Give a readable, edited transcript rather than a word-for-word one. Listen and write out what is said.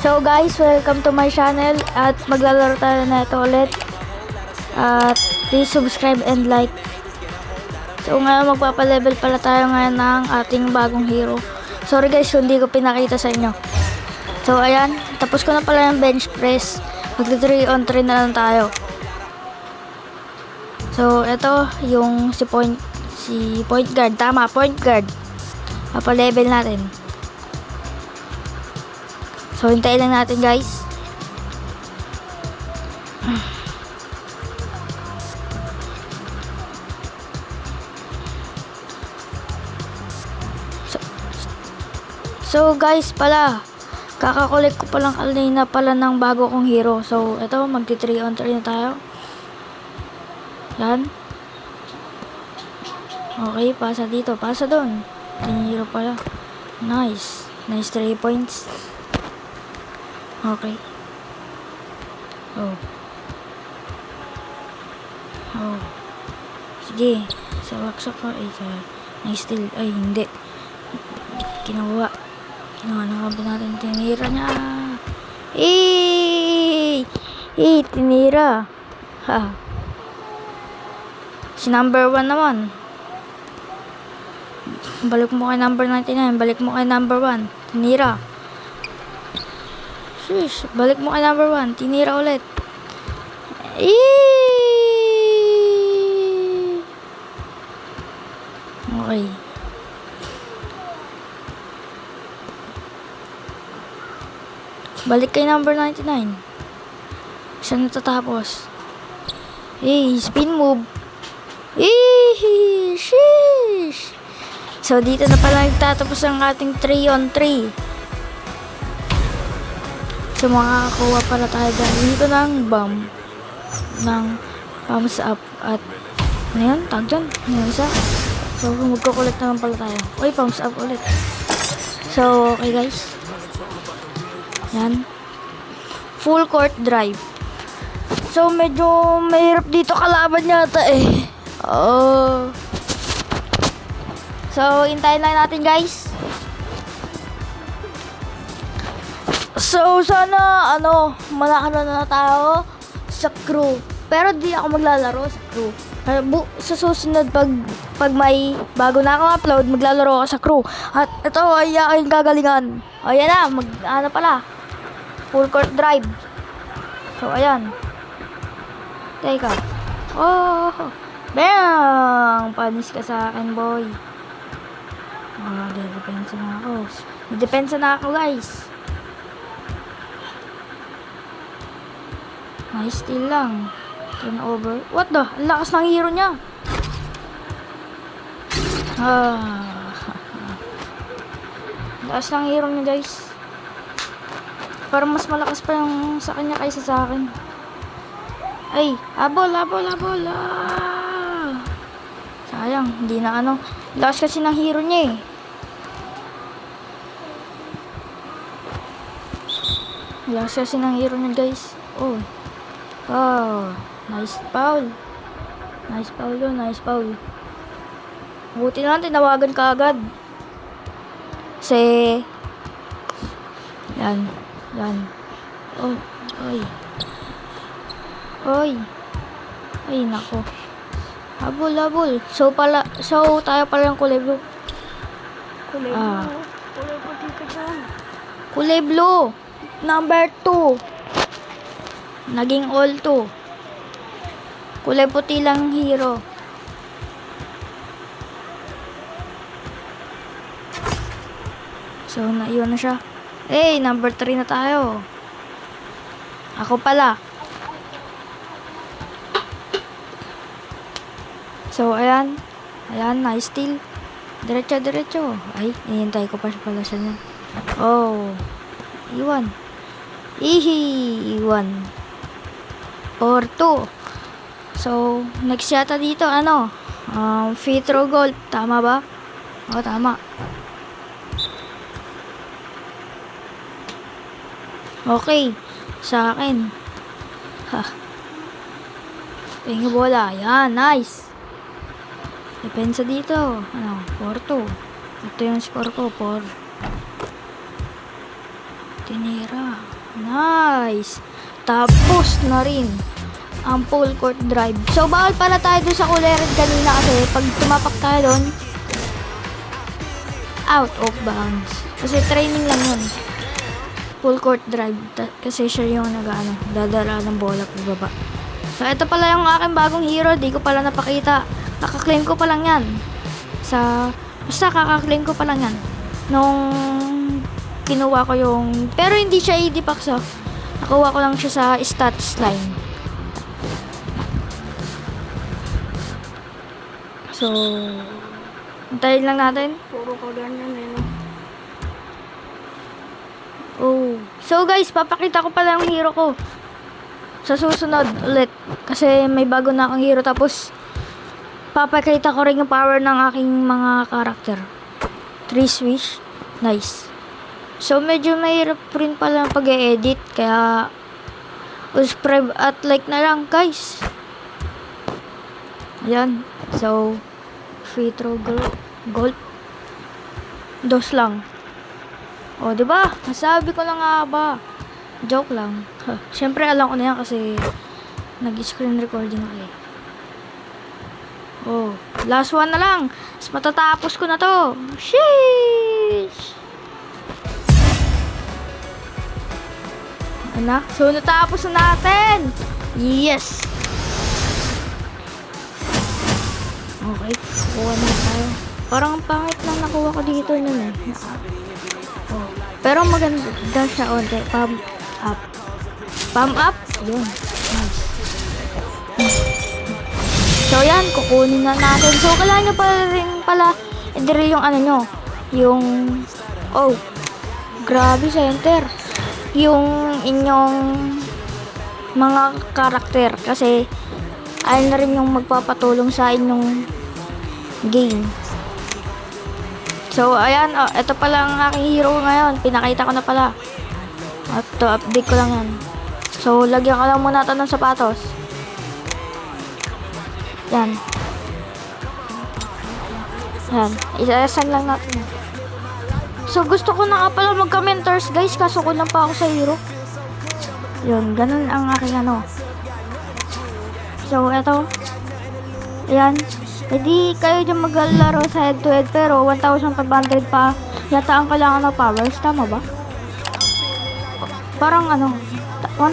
So guys, welcome to my channel at maglalaro tayo na ito ulit. At please subscribe and like. So ngayon magpapalevel pala tayo ngayon ng ating bagong hero. Sorry guys kung hindi ko pinakita sa inyo. So ayan, tapos ko na pala yung bench press. Magta 3 on 3 na lang tayo. So ito yung si point guard. Tama, point guard. Papalevel natin. So, hintayin lang natin guys. So guys pala, kakakolek ko palang kanina pala ng bago kong hero. So, ito, magti 3 on 3 na tayo. Yan. Okay, pasa dito, pasa doon. Hero pala. Nice. Nice 3 points. Okay. Oh. Sige. Sa waksak ko. Nice steal. Ay, hindi. Kinuha na kami natin. Tinira niya. Tinira. Ha. Si number 1 naman. Balik mo kay number 99. Balik mo kay number 1. Tinira. Shush, balik mo kay number 1. Tinira ulit. Okay. Balik kay number 99. Saan natatapos? Spin move. Sheesh. So, dito na pala nagtatapos ang ating 3 on 3. So, makakakuha pala tayo dito ng thumbs up at ano yan? Tag dyan? Ano isa? So, magkukulit naman pala tayo. Uy, thumbs up ulit. So, okay guys. Yan. Full court drive. So, medyo mahirap dito kalaban yata eh. So, hintayin lang natin guys. So, sana, manakano na tayo sa crew. Pero di ako maglalaro sa crew. Sa susunod, pag may bago na akong upload, maglalaro ako sa crew. At ito ay aking gagalingan. Ayan na, pala. Full court drive. So, ayan. Teka. Bang! Panis ka sa akin, boy. Depensa na ako. Depensa na ako, guys. Nice steal lang. Turnover. What the? Ang lakas ng hero niya. Lakas ng hero niya guys. Parang mas malakas pa yung sa kanya kaysa sa akin. Ay, abol. Sayang, hindi na lakas kasi ng hero niya eh. Lakas kasi ng hero niya guys. Nice foul. Nice foul. Buti na lang tinawagan ka agad. Yan. Ay, nako. Habol. So tayo pala yung kulay blue. Kulay blue. Number 2. Naging all 2. Kulay puti lang hero. So, naiwan na siya. Number 3 na tayo. Ako pala. So, ayan. Nice steal. Diretso. Ay, hinihintay ko pa pala siya niyan. Iwan. Iwan. Or 2. So, next yata dito, free throw goal. Tama ba? Tama. Okay. Sa akin. Tingin bola. Yan, nice. Depensa dito. 4-2. Ito yung score ko, 4. Tinira. Nice. Tapos na rin ang full court drive. So, bawal pala tayo doon sa kulay red kanina kasi pag tumapak tayo doon, out of bounds. Kasi training lang yun. Full court drive. Kasi siya yung dadala ng bola pababa. So, ito pala yung aking bagong hero. Di ko pala napakita. Kakaklaim ko pa lang yan. Basta kakaklaim ko pa lang yan. Nung kinuha ko yung... Pero hindi siya AD packs, oh. Nakuha ko lang siya sa stats line. So, antayin lang natin. Puro ka ganyan eh, no? Oh. So guys, papakita ko pala yung hero ko sa susunod ulit. Kasi may bago na akong hero. Tapos, papakita ko rin yung power ng aking mga karakter. 3 swish. Nice. So, medyo mahirap rin pala pag-e-edit. Kaya, subscribe at like na lang, guys. Ayan. So, free throw goal. Dos lang. O, diba? Masabi ko lang nga ba. Joke lang. Siyempre, alam ko na yan kasi nag-screen recording ako eh. Oh, last one na lang. Mas matatapos ko na to. Sheesh! Ano? So, natapos na natin. Yes! Okay, kuha na tayo. Parang pangit lang nakuha ko dito nun eh. Oh. Pero maganda siya onte. Pump up. Pump up. Yun. Nice. So yan, kukunin na natin. So kailangan nyo pala i-drill yung ano nyo. Yung... Oh. Grabe center. Yung inyong mga karakter. Kasi ayun na rin yung magpapatulong sa inyong game. So, ayan. Oh, ito pala ang aking hero ngayon. Pinakita ko na pala. At to, update ko lang yan. So, lagyan ko lang muna ito ng sapatos. Yan. Yan. Isa-isan lang natin. So, gusto ko na nga pala magka-mentors, guys. Kaso ko lang pa ako sa hero. Yun. Ganun ang aking ano. So, eto. Ayan. Hindi kayo dyan maglalaro sa head-to-head pero 1,500 pa yata ang kailangan ng powers. Tama ba? Parang ano, 1,000